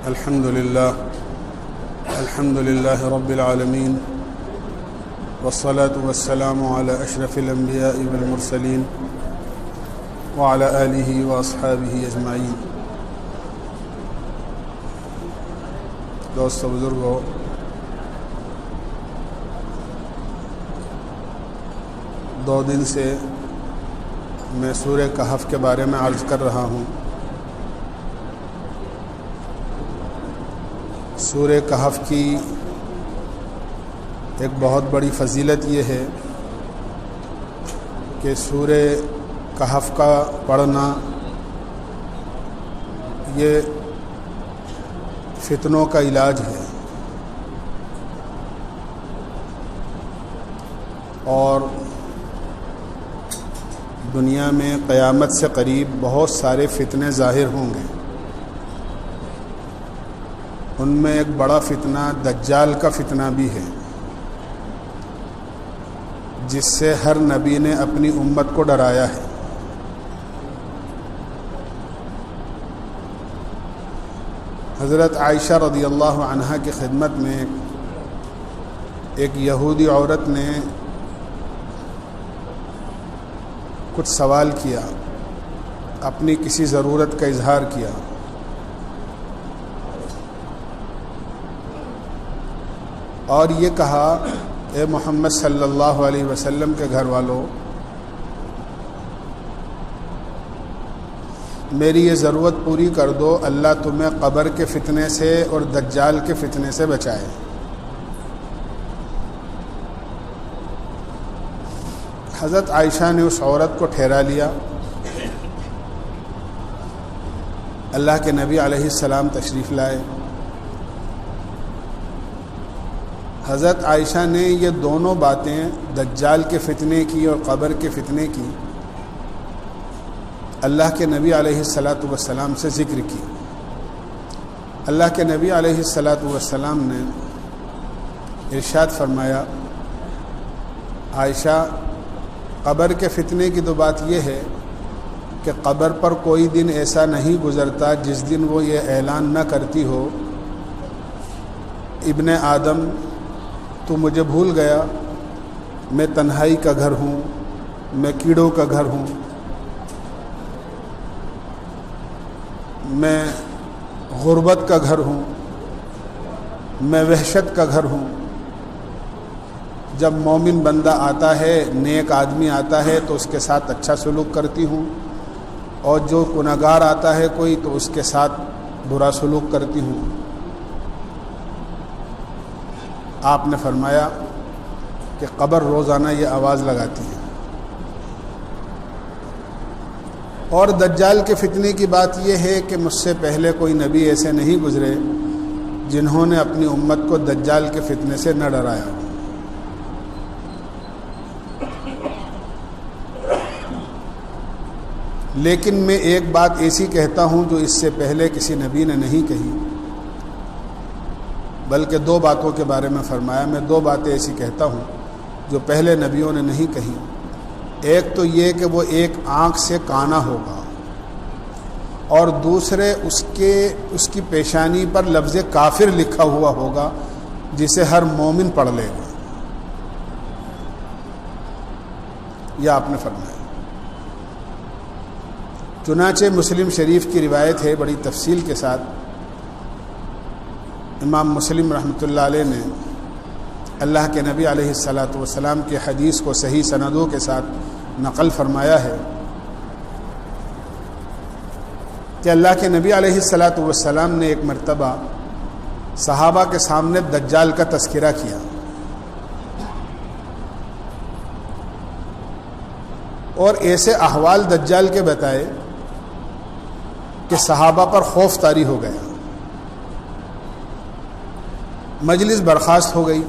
الحمد لله رب العالمين والصلاة والسلام على أشرف الأنبياء والمرسلين وعلى آله وأصحابه أجمعين. دوستو بزرگو، دو دن سے میں سورہ کہف کے بارے میں عرض کر رہا ہوں. سورہ کہف کی ایک بہت بڑی فضیلت یہ ہے کہ سورہ کہف کا پڑھنا یہ فتنوں کا علاج ہے، اور دنیا میں قیامت سے قریب بہت سارے فتنے ظاہر ہوں گے. ان میں ایک بڑا فتنہ دجال کا فتنہ بھی ہے، جس سے ہر نبی نے اپنی امت کو ڈرایا ہے. حضرت عائشہ رضی اللہ عنہا کی خدمت میں ایک یہودی عورت نے کچھ سوال کیا، اپنی کسی ضرورت کا اظہار کیا. اور یہ کہا، اے محمد صلی اللہ علیہ وسلم کے گھر والوں، میری یہ ضرورت پوری کر دو، اللہ تمہیں قبر کے فتنے سے اور دجال کے فتنے سے بچائے. حضرت عائشہ نے اس عورت کو ٹھہرا لیا. اللہ کے نبی علیہ السلام تشریف لائے. حضرت عائشہ نے یہ دونوں باتیں، دجال کے فتنے کی اور قبر کے فتنے کی، اللہ کے نبی علیہ السلام سے ذکر کی. اللہ کے نبی علیہ السلام نے ارشاد فرمایا، عائشہ، قبر کے فتنے کی تو بات یہ ہے کہ قبر پر کوئی دن ایسا نہیں گزرتا جس دن وہ یہ اعلان نہ کرتی ہو، ابن آدم تو مجھے بھول گیا، میں تنہائی کا گھر ہوں، میں کیڑوں کا گھر ہوں، میں غربت کا گھر ہوں، میں وحشت کا گھر ہوں. جب مومن بندہ آتا ہے، نیک آدمی آتا ہے تو اس کے ساتھ اچھا سلوک کرتی ہوں، اور جو گنہگار آتا ہے کوئی تو اس کے ساتھ برا سلوک کرتی ہوں. آپ نے فرمایا کہ قبر روزانہ یہ آواز لگاتی ہے. اور دجال کے فتنے کی بات یہ ہے کہ مجھ سے پہلے کوئی نبی ایسے نہیں گزرے جنہوں نے اپنی امت کو دجال کے فتنے سے نہ ڈرایا. لیکن میں ایک بات ایسی کہتا ہوں جو اس سے پہلے کسی نبی نے نہیں کہی، بلکہ دو باتوں کے بارے میں فرمایا. میں دو باتیں ایسی کہتا ہوں جو پہلے نبیوں نے نہیں کہی. ایک تو یہ کہ وہ ایک آنکھ سے کانا ہوگا، اور دوسرے اس کی پیشانی پر لفظ کافر لکھا ہوا ہوگا جسے ہر مومن پڑھ لے گا. یہ آپ نے فرمایا. چنانچہ مسلم شریف کی روایت ہے بڑی تفصیل کے ساتھ. امام مسلم رحمۃ اللہ علیہ نے اللہ کے نبی علیہ السلام کی حدیث کو صحیح سندوں کے ساتھ نقل فرمایا ہے کہ اللہ کے نبی علیہ السلام نے ایک مرتبہ صحابہ کے سامنے دجال کا تذکرہ کیا، اور ایسے احوال دجال کے بتائے کہ صحابہ پر خوف طاری ہو گیا. مجلس برخاست ہو گئی.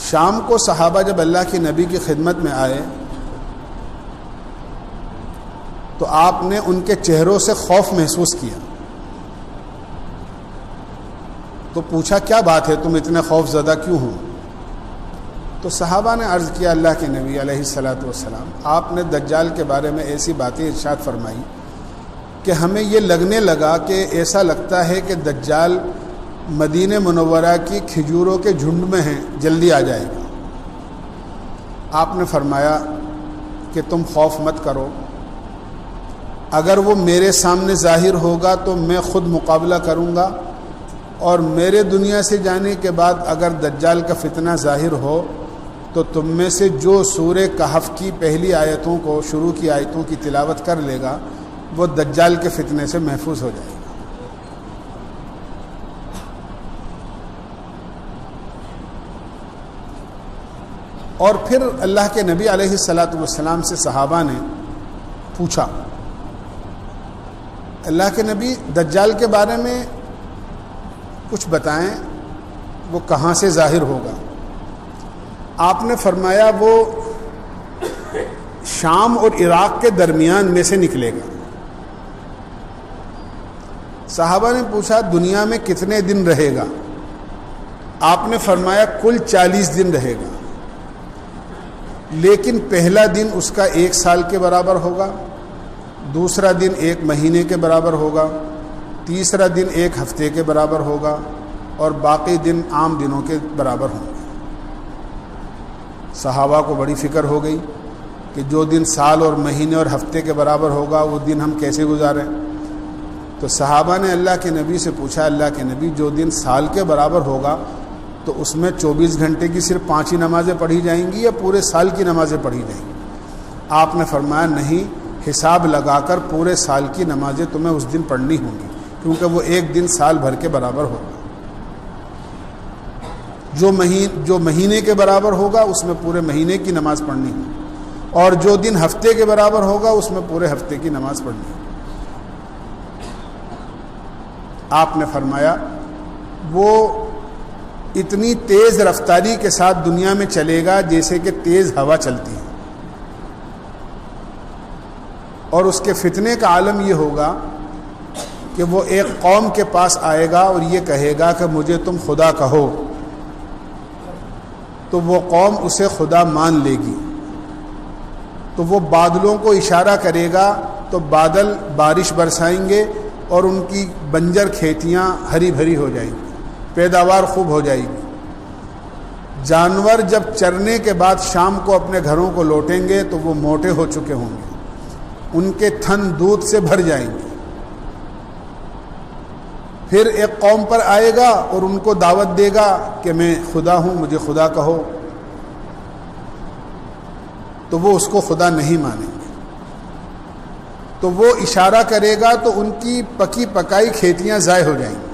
شام کو صحابہ جب اللہ کے نبی کی خدمت میں آئے تو آپ نے ان کے چہروں سے خوف محسوس کیا. تو پوچھا، کیا بات ہے، تم اتنے خوف زدہ کیوں ہو؟ تو صحابہ نے عرض کیا، اللہ کے نبی علیہ السلام، آپ نے دجال کے بارے میں ایسی باتیں ارشاد فرمائی کہ ہمیں یہ لگنے لگا کہ ایسا لگتا ہے کہ دجال مدینہ منورہ کی کھجوروں کے جھنڈ میں ہیں، جلدی آ جائے گا۔ آپ نے فرمایا کہ تم خوف مت کرو، اگر وہ میرے سامنے ظاہر ہوگا تو میں خود مقابلہ کروں گا، اور میرے دنیا سے جانے کے بعد اگر دجال کا فتنہ ظاہر ہو تو تم میں سے جو سورہ کہف کی پہلی آیتوں کو، شروع کی آیتوں کی تلاوت کر لے گا وہ دجال کے فتنے سے محفوظ ہو جائے گا۔ اور پھر اللہ کے نبی علیہ الصلاۃ والسلام سے صحابہ نے پوچھا، اللہ کے نبی دجال کے بارے میں کچھ بتائیں، وہ کہاں سے ظاہر ہوگا؟ آپ نے فرمایا وہ شام اور عراق کے درمیان میں سے نکلے گا۔ صحابہ نے پوچھا دنیا میں کتنے دن رہے گا؟ آپ نے فرمایا کل 40 دن رہے گا، لیکن پہلا دن اس کا 1 سال کے برابر ہوگا، دوسرا دن 1 مہینے کے برابر ہوگا، تیسرا دن 1 ہفتے کے برابر ہوگا، اور باقی دن عام دنوں کے برابر ہوں گے۔ صحابہ کو بڑی فکر ہو گئی کہ جو دن سال اور مہینے اور ہفتے کے برابر ہوگا وہ دن ہم کیسے گزاریں؟ تو صحابہ نے اللہ کے نبی سے پوچھا، اللہ کے نبی جو دن سال کے برابر ہوگا تو اس میں 24 گھنٹے کی صرف 5 ہی نمازیں پڑھی جائیں گی یا پورے سال کی نمازیں پڑھی جائیں گی؟ آپ نے فرمایا نہیں، حساب لگا کر پورے سال کی نمازیں تمہیں اس دن پڑھنی ہوں گی، کیونکہ وہ ایک دن سال بھر کے برابر ہوگا۔ جو مہینے کے برابر ہوگا اس میں پورے مہینے کی نماز پڑھنی ہوگی، اور جو دن ہفتے کے برابر ہوگا اس میں پورے ہفتے کی نماز پڑھنی ہوگی۔ آپ نے فرمایا وہ اتنی تیز رفتاری کے ساتھ دنیا میں چلے گا جیسے کہ تیز ہوا چلتی ہے، اور اس کے فتنے کا عالم یہ ہوگا کہ وہ ایک قوم کے پاس آئے گا اور یہ کہے گا کہ مجھے تم خدا کہو، تو وہ قوم اسے خدا مان لے گی، تو وہ بادلوں کو اشارہ کرے گا تو بادل بارش برسائیں گے اور ان کی بنجر کھیتیاں ہری بھری ہو جائیں گی، پیداوار خوب ہو جائے گی۔ جانور جب چرنے کے بعد شام کو اپنے گھروں کو لوٹیں گے تو وہ موٹے ہو چکے ہوں گے، ان کے تھن دودھ سے بھر جائیں گے۔ پھر ایک قوم پر آئے گا اور ان کو دعوت دے گا کہ میں خدا ہوں، مجھے خدا کہو، تو وہ اس کو خدا نہیں مانیں گے، تو وہ اشارہ کرے گا تو ان کی پکی پکائی کھیتیاں ضائع ہو جائیں گی،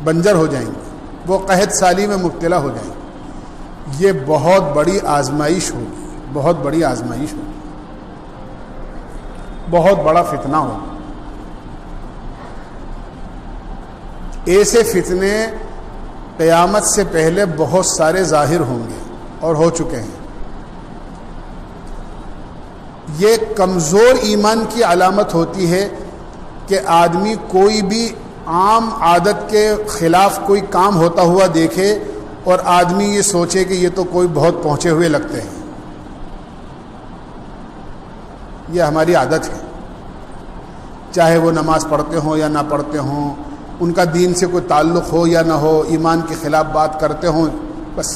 بنجر ہو جائیں گی، وہ قحط سالی میں مبتلا ہو جائیں گے۔ یہ بہت بڑی آزمائش ہوگی، بہت بڑی آزمائش ہوگی، بہت بڑا فتنہ ہوگا۔ ایسے فتنے قیامت سے پہلے بہت سارے ظاہر ہوں گے اور ہو چکے ہیں۔ یہ کمزور ایمان کی علامت ہوتی ہے کہ آدمی کوئی بھی عام عادت کے خلاف کوئی کام ہوتا ہوا دیکھے اور آدمی یہ سوچے کہ یہ تو کوئی بہت پہنچے ہوئے لگتے ہیں۔ یہ ہماری عادت ہے، چاہے وہ نماز پڑھتے ہوں یا نہ پڑھتے ہوں، ان کا دین سے کوئی تعلق ہو یا نہ ہو، ایمان کے خلاف بات کرتے ہوں، بس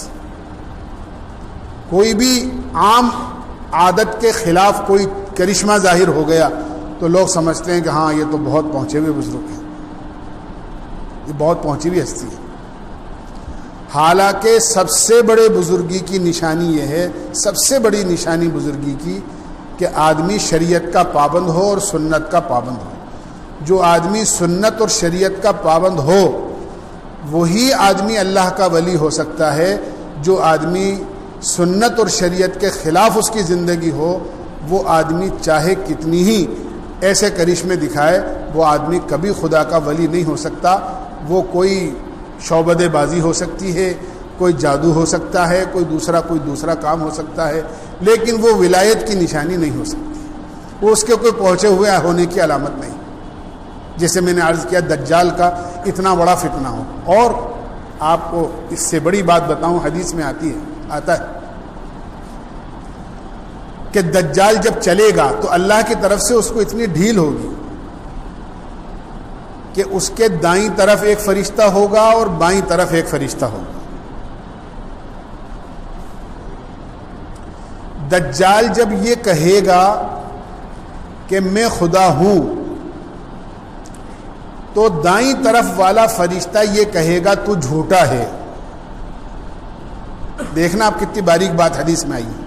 کوئی بھی عام عادت کے خلاف کوئی کرشمہ ظاہر ہو گیا تو لوگ سمجھتے ہیں کہ ہاں یہ تو بہت پہنچے ہوئے بزرگ ہیں، یہ بہت پہنچی ہوئی ہستی ہے۔ حالانکہ سب سے بڑے بزرگی کی نشانی یہ ہے، سب سے بڑی نشانی بزرگی کی، کہ آدمی شریعت کا پابند ہو اور سنت کا پابند ہو۔ جو آدمی سنت اور شریعت کا پابند ہو وہی آدمی اللہ کا ولی ہو سکتا ہے۔ جو آدمی سنت اور شریعت کے خلاف اس کی زندگی ہو، وہ آدمی چاہے کتنی ہی ایسے کرشمے دکھائے، وہ آدمی کبھی خدا کا ولی نہیں ہو سکتا۔ وہ کوئی شعبدے بازی ہو سکتی ہے، کوئی جادو ہو سکتا ہے، کوئی دوسرا کام ہو سکتا ہے، لیکن وہ ولایت کی نشانی نہیں ہو سکتی، وہ اس کے کوئی پہنچے ہوئے ہونے کی علامت نہیں۔ جیسے میں نے عرض کیا دجال کا اتنا بڑا فتنہ ہو۔ اور آپ کو اس سے بڑی بات بتاؤں، حدیث میں آتا ہے کہ دجال جب چلے گا تو اللہ کی طرف سے اس کو اتنی ڈھیل ہوگی کہ اس کے دائیں طرف ایک فرشتہ ہوگا اور بائیں طرف ایک فرشتہ ہوگا. دجال جب یہ کہے گا کہ میں خدا ہوں تو دائیں طرف والا فرشتہ یہ کہے گا تو جھوٹا ہے. دیکھنا آپ کتنی باریک بات حدیث میں آئی ہے.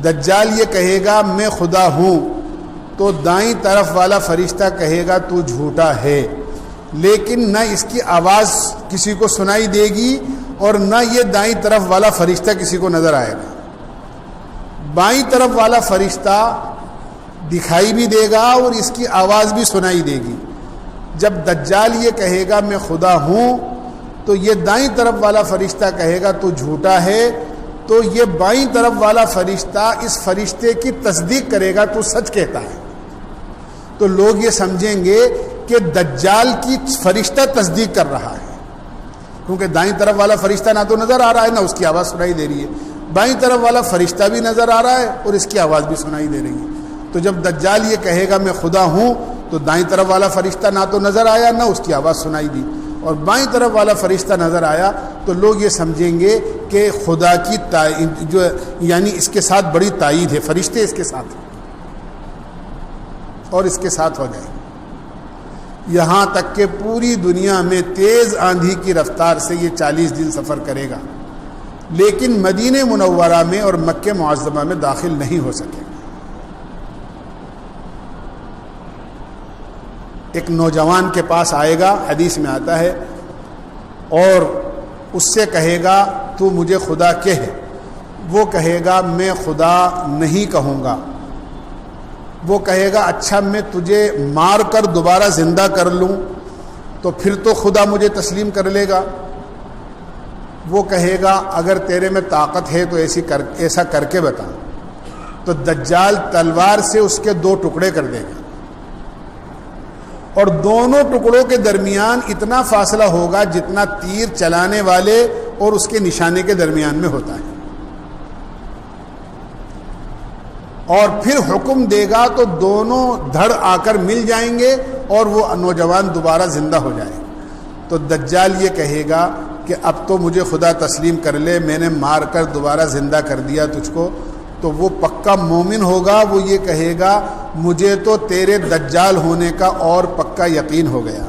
دجال یہ کہے گا میں خدا ہوں تو دائیں طرف والا فرشتہ کہے گا تو جھوٹا ہے، لیکن نہ اس کی آواز کسی کو سنائی دے گی اور نہ یہ دائیں طرف والا فرشتہ کسی کو نظر آئے گا. بائیں طرف والا فرشتہ دکھائی بھی دے گا اور اس کی آواز بھی سنائی دے گی. جب دجال یہ کہے گا میں خدا ہوں تو یہ دائیں طرف والا فرشتہ کہے گا تو جھوٹا ہے، تو یہ بائیں طرف والا فرشتہ اس فرشتے کی تصدیق کرے گا تو سچ کہتا ہے. تو لوگ یہ سمجھیں گے کہ دجال کی فرشتہ تصدیق کر رہا ہے، کیونکہ دائیں طرف والا فرشتہ نہ تو نظر آ رہا ہے نہ اس کی آواز سنائی دے رہی ہے، بائیں طرف والا فرشتہ بھی نظر آ رہا ہے اور اس کی آواز بھی سنائی دے رہی ہے. تو جب دجال یہ کہے گا میں خدا ہوں تو دائیں طرف والا فرشتہ نہ تو نظر آیا نہ اس کی آواز سنائی دی، اور بائیں طرف والا فرشتہ نظر آیا تو لوگ یہ سمجھیں گے کہ خدا کی جو یعنی اس کے ساتھ بڑی تائید ہے، فرشتے اس کے ساتھ ہیں اور اس کے ساتھ ہو جائیں. یہاں تک کہ پوری دنیا میں تیز آندھی کی رفتار سے یہ 40 دن سفر کرے گا، لیکن مدینہ منورہ میں اور مکہ معظمہ میں داخل نہیں ہو سکے گا. ایک نوجوان کے پاس آئے گا، حدیث میں آتا ہے، اور اس سے کہے گا تو مجھے خدا کہہ. وہ کہے گا میں خدا نہیں کہوں گا. وہ کہے گا اچھا میں تجھے مار کر دوبارہ زندہ کر لوں تو پھر تو خدا مجھے تسلیم کر لے گا. وہ کہے گا اگر تیرے میں طاقت ہے تو ایسا کر کے بتا. تو دجال تلوار سے اس کے 2 ٹکڑے کر دے گا، اور دونوں ٹکڑوں کے درمیان اتنا فاصلہ ہوگا جتنا تیر چلانے والے اور اس کے نشانے کے درمیان میں ہوتا ہے. اور پھر حکم دے گا تو دونوں دھڑ آ کر مل جائیں گے اور وہ نوجوان دوبارہ زندہ ہو جائے. تو دجال یہ کہے گا کہ اب تو مجھے خدا تسلیم کر لے، میں نے مار کر دوبارہ زندہ کر دیا تجھ کو. تو وہ پکا مومن ہوگا، وہ یہ کہے گا مجھے تو تیرے دجال ہونے کا اور پکا یقین ہو گیا.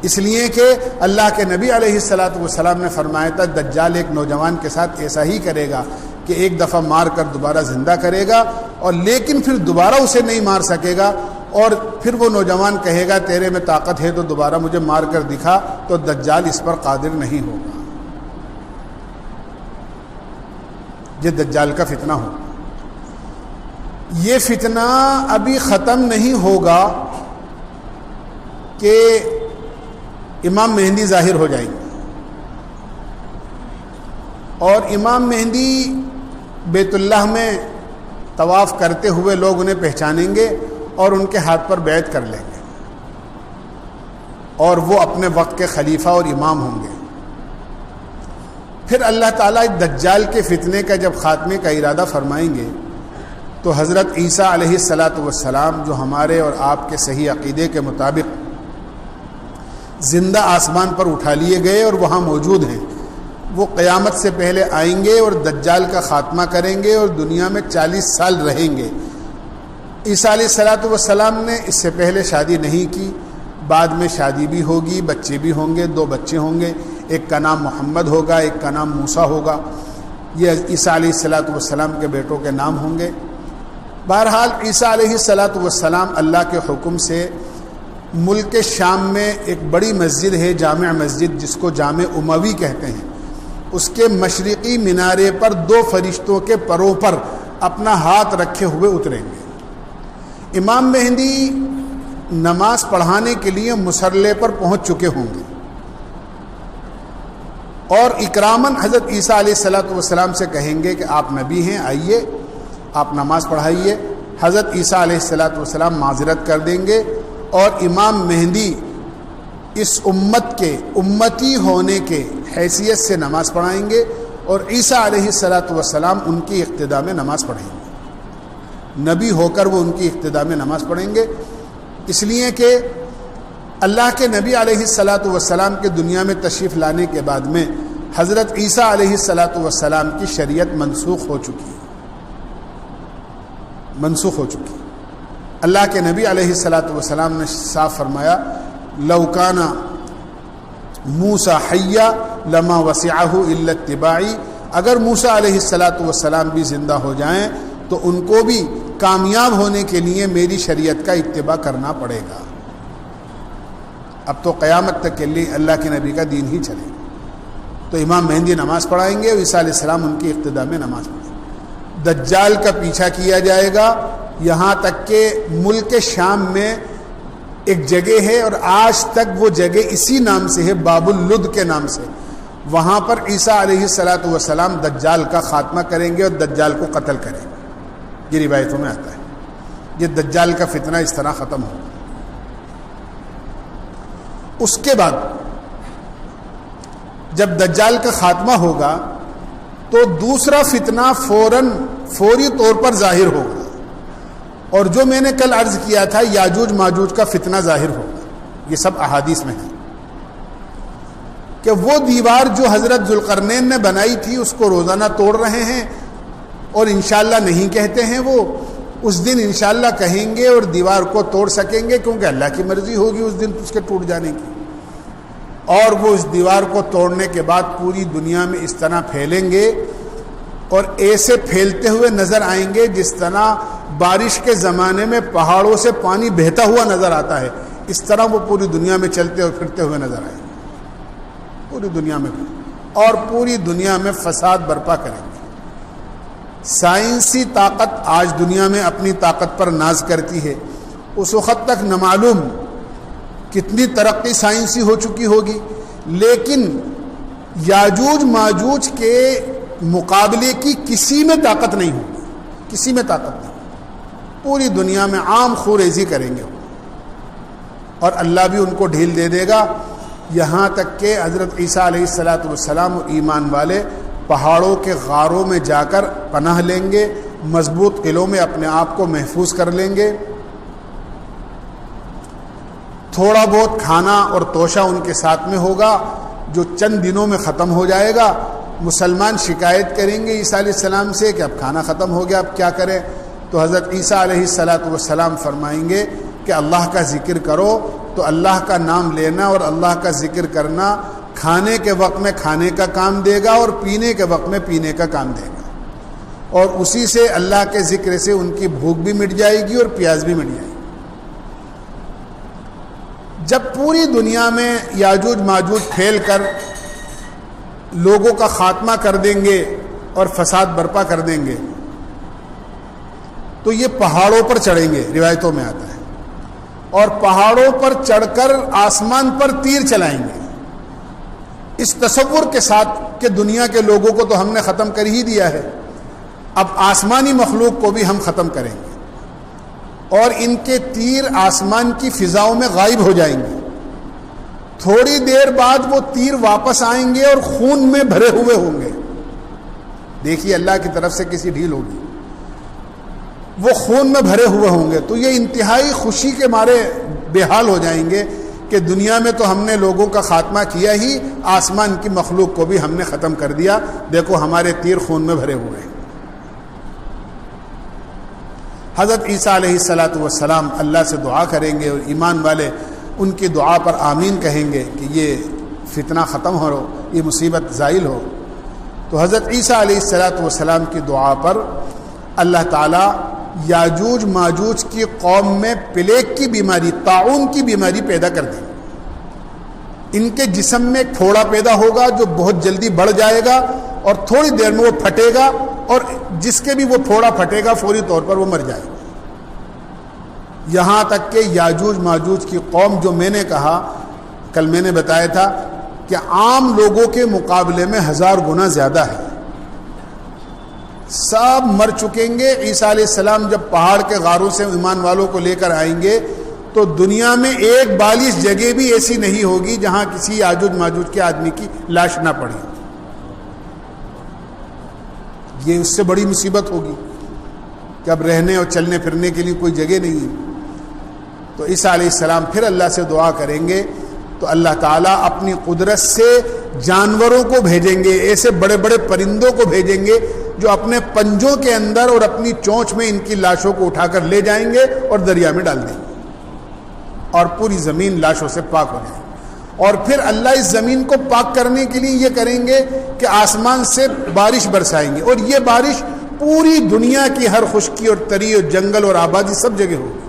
اس لیے کہ اللہ کے نبی علیہ السلام نے فرمایا تھا دجال ایک نوجوان کے ساتھ ایسا ہی کرے گا کہ ایک دفعہ مار کر دوبارہ زندہ کرے گا، اور لیکن پھر دوبارہ اسے نہیں مار سکے گا، اور پھر وہ نوجوان کہے گا تیرے میں طاقت ہے تو دوبارہ مجھے مار کر دکھا. تو دجال اس پر قادر نہیں ہوگا. یہ دجال کا فتنہ ہوگا. یہ فتنہ ابھی ختم نہیں ہوگا کہ امام مہدی ظاہر ہو جائیں گے، اور امام مہدی بیت اللہ میں طواف کرتے ہوئے لوگ انہیں پہچانیں گے اور ان کے ہاتھ پر بیعت کر لیں گے، اور وہ اپنے وقت کے خلیفہ اور امام ہوں گے. پھر اللہ تعالیٰ دجال کے فتنے کا جب خاتمے کا ارادہ فرمائیں گے تو حضرت عیسیٰ علیہ السلام جو ہمارے اور آپ کے صحیح عقیدے کے مطابق زندہ آسمان پر اٹھا لیے گئے اور وہاں موجود ہیں، وہ قیامت سے پہلے آئیں گے اور دجال کا خاتمہ کریں گے اور دنیا میں 40 سال رہیں گے. عیسیٰ علیہ السلام نے اس سے پہلے شادی نہیں کی، بعد میں شادی بھی ہوگی، بچے بھی ہوں گے، 2 بچے ہوں گے، ایک کا نام محمد ہوگا، ایک کا نام موسیٰ ہوگا. یہ عیسیٰ علیہ السلام کے بیٹوں کے نام ہوں گے. بہرحال عیسیٰ علیہ السلام اللہ کے حکم سے ملک شام میں ایک بڑی مسجد ہے، جامع مسجد، جس کو جامع اموی کہتے ہیں، اس کے مشرقی مینارے پر 2 فرشتوں کے پروں پر اپنا ہاتھ رکھے ہوئے اتریں گے. امام مہدی نماز پڑھانے کے لیے مصلی پر پہنچ چکے ہوں گے، اور اکراماً حضرت عیسیٰ علیہ السلام سے کہیں گے کہ آپ نبی ہیں، آئیے آپ نماز پڑھائیے. حضرت عیسیٰ علیہ السلام معذرت کر دیں گے، اور امام مہدی اس امت کے امتی ہونے کے حیثیت سے نماز پڑھائیں گے، اور عیسیٰ علیہ السلام ان کی اقتداء میں نماز پڑھیں گے، نبی ہو کر وہ ان کی اقتداء میں نماز پڑھیں گے، اس لیے کہ اللہ کے نبی علیہ السلام کے دنیا میں تشریف لانے کے بعد میں حضرت عیسیٰ علیہ السلام کی شریعت منسوخ ہو چکی ہے۔ اللہ کے نبی علیہ السلام نے صاف فرمایا لو کان موسیٰ حیا لما وسعہ الا اتباعی، اگر موسیٰ علیہ السلام بھی زندہ ہو جائیں تو ان کو بھی کامیاب ہونے کے لیے میری شریعت کا اتباع کرنا پڑے گا۔ اب تو قیامت تک کے لیے اللہ کے نبی کا دین ہی چلے گا۔ تو امام مہدی نماز پڑھائیں گے اور عیسیٰ علیہ السلام ان کی اقتداء میں نماز پڑھیں گے۔ دجال کا پیچھا کیا جائے گا، یہاں تک کہ ملک شام میں ایک جگہ ہے اور آج تک وہ جگہ اسی نام سے ہے، باب اللد کے نام سے، وہاں پر عیسیٰ علیہ السلام دجال کا خاتمہ کریں گے اور دجال کو قتل کریں گے۔ یہ روایتوں میں آتا ہے، یہ دجال کا فتنہ اس طرح ختم ہوگا۔ اس کے بعد جب دجال کا خاتمہ ہوگا تو دوسرا فتنہ فوری طور پر ظاہر ہوگا، اور جو میں نے کل عرض کیا تھا یاجوج ماجوج کا فتنہ ظاہر ہوگا، یہ سب احادیث میں ہے کہ وہ دیوار جو حضرت ذوالقرنین نے بنائی تھی اس کو روزانہ توڑ رہے ہیں، اور انشاءاللہ نہیں کہتے ہیں، وہ اس دن انشاءاللہ کہیں گے اور دیوار کو توڑ سکیں گے، کیونکہ اللہ کی مرضی ہوگی اس دن اس کے ٹوٹ جانے کی، اور وہ اس دیوار کو توڑنے کے بعد پوری دنیا میں اس طرح پھیلیں گے اور ایسے پھیلتے ہوئے نظر آئیں گے جس طرح بارش کے زمانے میں پہاڑوں سے پانی بہتا ہوا نظر آتا ہے، اس طرح وہ پوری دنیا میں چلتے اور پھرتے ہوئے نظر آئیں گے، پوری دنیا میں، اور پوری دنیا میں فساد برپا کریں گے۔ سائنسی طاقت آج دنیا میں اپنی طاقت پر ناز کرتی ہے، اس وقت تک نہ معلوم کتنی ترقی سائنسی ہو چکی ہوگی، لیکن یاجوج ماجوج کے مقابلے کی کسی میں طاقت نہیں ہوگی، کسی میں طاقت نہیں، پوری دنیا میں عام خوریزی کریں گے، اور اللہ بھی ان کو ڈھیل دے دے گا، یہاں تک کہ حضرت عیسیٰ علیہ السلام اور ایمان والے پہاڑوں کے غاروں میں جا کر پناہ لیں گے، مضبوط قلعوں میں اپنے آپ کو محفوظ کر لیں گے، تھوڑا بہت کھانا اور توشہ ان کے ساتھ میں ہوگا جو چند دنوں میں ختم ہو جائے گا۔ مسلمان شکایت کریں گے عیسیٰ علیہ السلام سے کہ اب کھانا ختم ہو گیا، اب کیا کریں؟ تو حضرت عیسیٰ علیہ السلام فرمائیں گے کہ اللہ کا ذکر کرو، تو اللہ کا نام لینا اور اللہ کا ذکر کرنا کھانے کے وقت میں کھانے کا کام دے گا اور پینے کے وقت میں پینے کا کام دے گا، اور اسی سے اللہ کے ذکر سے ان کی بھوک بھی مٹ جائے گی اور پیاس بھی مٹ جائے گی۔ جب پوری دنیا میں یاجوج ماجوج پھیل کر لوگوں کا خاتمہ کر دیں گے اور فساد برپا کر دیں گے تو یہ پہاڑوں پر چڑھیں گے، روایتوں میں آتا ہے، اور پہاڑوں پر چڑھ کر آسمان پر تیر چلائیں گے، اس تصور کے ساتھ کہ دنیا کے لوگوں کو تو ہم نے ختم کر ہی دیا ہے، اب آسمانی مخلوق کو بھی ہم ختم کریں گے، اور ان کے تیر آسمان کی فضاؤں میں غائب ہو جائیں گے، تھوڑی دیر بعد وہ تیر واپس آئیں گے اور خون میں بھرے ہوئے ہوں گے۔ دیکھیے اللہ کی طرف سے کسی ڈھیل ہوگی، وہ خون میں بھرے ہوئے ہوں گے، تو یہ انتہائی خوشی کے مارے بے حال ہو جائیں گے کہ دنیا میں تو ہم نے لوگوں کا خاتمہ کیا ہی، آسمان کی مخلوق کو بھی ہم نے ختم کر دیا، دیکھو ہمارے تیر خون میں بھرے ہوئے ہیں۔ حضرت عیسیٰ علیہ السلام اللہ سے دعا کریں گے اور ایمان والے ان کی دعا پر آمین کہیں گے کہ یہ فتنہ ختم ہو، یہ مصیبت زائل ہو۔ تو حضرت عیسیٰ علیہ السلام کی دعا پر اللہ تعالیٰ یاجوج ماجوج کی قوم میں پلیگ کی بیماری، طاعون کی بیماری پیدا کر دیں گے۔ ان کے جسم میں ایک پھوڑا پیدا ہوگا جو بہت جلدی بڑھ جائے گا اور تھوڑی دیر میں وہ پھٹے گا، اور جس کے بھی وہ پھوڑا پھٹے گا فوری طور پر وہ مر جائے گا، یہاں تک کہ یاجوج ماجوج کی قوم جو میں نے کہا، کل میں نے بتایا تھا کہ عام لوگوں کے مقابلے میں 1000 گنا زیادہ ہے، سب مر چکیں گے۔ عیسیٰ علیہ السلام جب پہاڑ کے غاروں سے ایمان والوں کو لے کر آئیں گے تو دنیا میں ایک بالش جگہ بھی ایسی نہیں ہوگی جہاں کسی یاجوج ماجوج کے آدمی کی لاش نہ پڑی۔ یہ اس سے بڑی مصیبت ہوگی کہ اب رہنے اور چلنے پھرنے کے لیے کوئی جگہ نہیں ہے۔ تو عیسیٰ علیہ السلام پھر اللہ سے دعا کریں گے تو اللہ تعالیٰ اپنی قدرت سے جانوروں کو بھیجیں گے، ایسے بڑے بڑے پرندوں کو بھیجیں گے جو اپنے پنجوں کے اندر اور اپنی چونچ میں ان کی لاشوں کو اٹھا کر لے جائیں گے اور دریا میں ڈال دیں گے، اور پوری زمین لاشوں سے پاک ہو جائے گی۔ اور پھر اللہ اس زمین کو پاک کرنے کے لیے یہ کریں گے کہ آسمان سے بارش برسائیں گے، اور یہ بارش پوری دنیا کی ہر خشکی اور تری اور جنگل اور آبادی سب جگہ ہوگی۔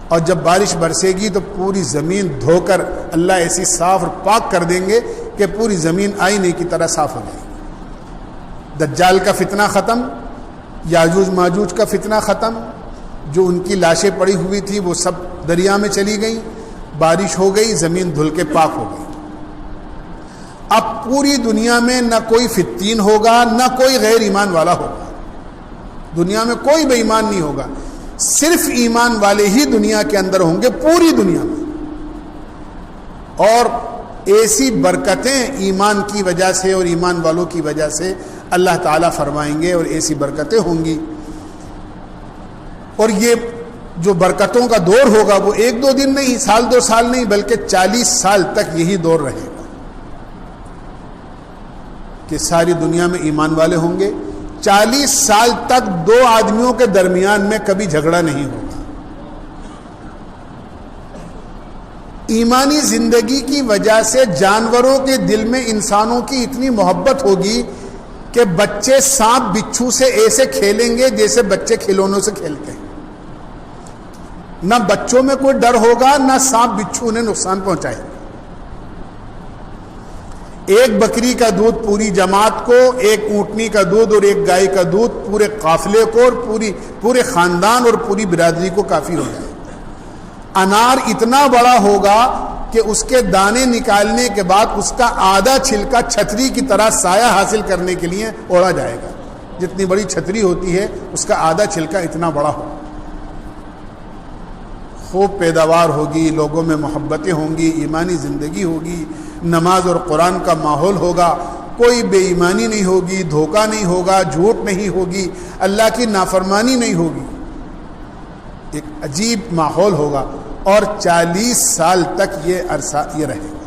اور جب بارش برسے گی تو پوری زمین دھو کر اللہ ایسی صاف اور پاک کر دیں گے کہ پوری زمین آئینے کی طرح صاف ہو جائے گی۔ دجال کا فتنہ ختم، یاجوج ماجوج کا فتنہ ختم، جو ان کی لاشیں پڑی ہوئی تھی وہ سب دریا میں چلی گئیں، بارش ہو گئی، زمین دھل کے پاک ہو گئی۔ اب پوری دنیا میں نہ کوئی فتین ہوگا، نہ کوئی غیر ایمان والا ہوگا، دنیا میں کوئی بے ایمان نہیں ہوگا، صرف ایمان والے ہی دنیا کے اندر ہوں گے پوری دنیا میں۔ اور ایسی برکتیں ایمان کی وجہ سے اور ایمان والوں کی وجہ سے اللہ تعالیٰ فرمائیں گے، اور ایسی برکتیں ہوں گی۔ اور یہ جو برکتوں کا دور ہوگا وہ ایک دو دن نہیں، سال دو سال نہیں، بلکہ 40 سال تک یہی دور رہے گا کہ ساری دنیا میں ایمان والے ہوں گے۔ 40 سال تک دو آدمیوں کے درمیان میں کبھی جھگڑا نہیں ہوگا۔ ایمانی زندگی کی وجہ سے جانوروں کے دل میں انسانوں کی اتنی محبت ہوگی کہ بچے سانپ بچھو سے ایسے کھیلیں گے جیسے بچے کھلونوں سے کھیلتے ہیں۔ نہ بچوں میں کوئی ڈر ہوگا، نہ سانپ بچھو انہیں نقصان پہنچائے گا۔ ایک بکری کا دودھ پوری جماعت کو، ایک اونٹنی کا دودھ اور ایک گائے کا دودھ پورے قافلے کو اور پورے خاندان اور پوری برادری کو کافی ہو جائے گا۔ انار اتنا بڑا ہوگا کہ اس کے دانے نکالنے کے بعد اس کا آدھا چھلکا چھتری کی طرح سایہ حاصل کرنے کے لیے اوڑا جائے گا۔ جتنی بڑی چھتری ہوتی ہے اس کا آدھا چھلکا اتنا بڑا ہوگا۔ خوب پیداوار ہوگی، لوگوں میں محبتیں ہوں گی، ایمانی زندگی ہوگی، نماز اور قرآن کا ماحول ہوگا، کوئی بے ایمانی نہیں ہوگی، دھوکہ نہیں ہوگا، جھوٹ نہیں ہوگی، اللہ کی نافرمانی نہیں ہوگی۔ ایک عجیب ماحول ہوگا، اور 40 سال تک یہ عرصہ یہ رہے گا۔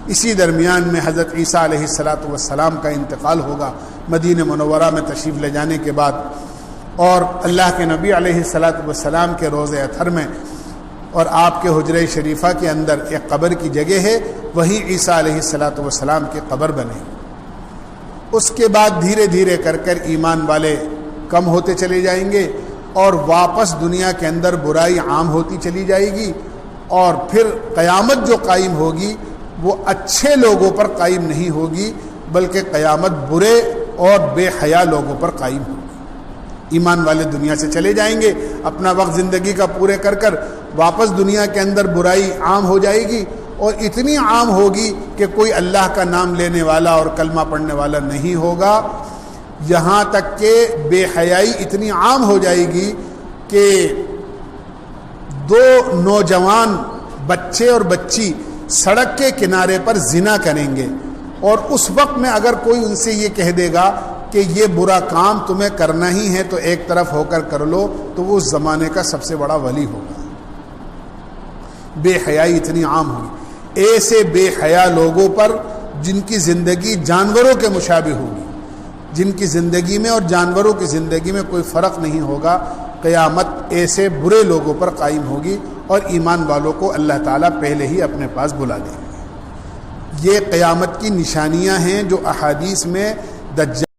اسی درمیان میں حضرت عیسیٰ علیہ السلام کا انتقال ہوگا مدینہ منورہ میں تشریف لے جانے کے بعد، اور اللہ کے نبی علیہ السلام کے روضہ اطہر میں اور آپ کے حجرہ شریفہ کے اندر ایک قبر کی جگہ ہے، وہیں عیسیٰ علیہ السلام کی قبر بنے۔ اس کے بعد دھیرے دھیرے کر ایمان والے کم ہوتے چلے جائیں گے، اور واپس دنیا کے اندر برائی عام ہوتی چلی جائے گی، اور پھر قیامت جو قائم ہوگی وہ اچھے لوگوں پر قائم نہیں ہوگی، بلکہ قیامت برے اور بے حیا لوگوں پر قائم ہوگی۔ ایمان والے دنیا سے چلے جائیں گے، اپنا وقت زندگی کا پورے کر واپس دنیا کے اندر برائی عام ہو جائے گی، اور اتنی عام ہوگی کہ کوئی اللہ کا نام لینے والا اور کلمہ پڑھنے والا نہیں ہوگا، یہاں تک کہ بے حیائی اتنی عام ہو جائے گی کہ 2 نوجوان بچے اور بچی سڑک کے کنارے پر زنا کریں گے، اور اس وقت میں اگر کوئی ان سے یہ کہہ دے گا کہ یہ برا کام تمہیں کرنا ہی ہے تو ایک طرف ہو کر لو، تو وہ اس زمانے کا سب سے بڑا ولی ہوگا۔ بے حیائی اتنی عام ہوگی، ایسے بے حیا لوگوں پر جن کی زندگی جانوروں کے مشابہ ہوگی، جن کی زندگی میں اور جانوروں کی زندگی میں کوئی فرق نہیں ہوگا، قیامت ایسے برے لوگوں پر قائم ہوگی، اور ایمان والوں کو اللہ تعالیٰ پہلے ہی اپنے پاس بلا دیں گے۔ یہ قیامت کی نشانیاں ہیں جو احادیث میں دجال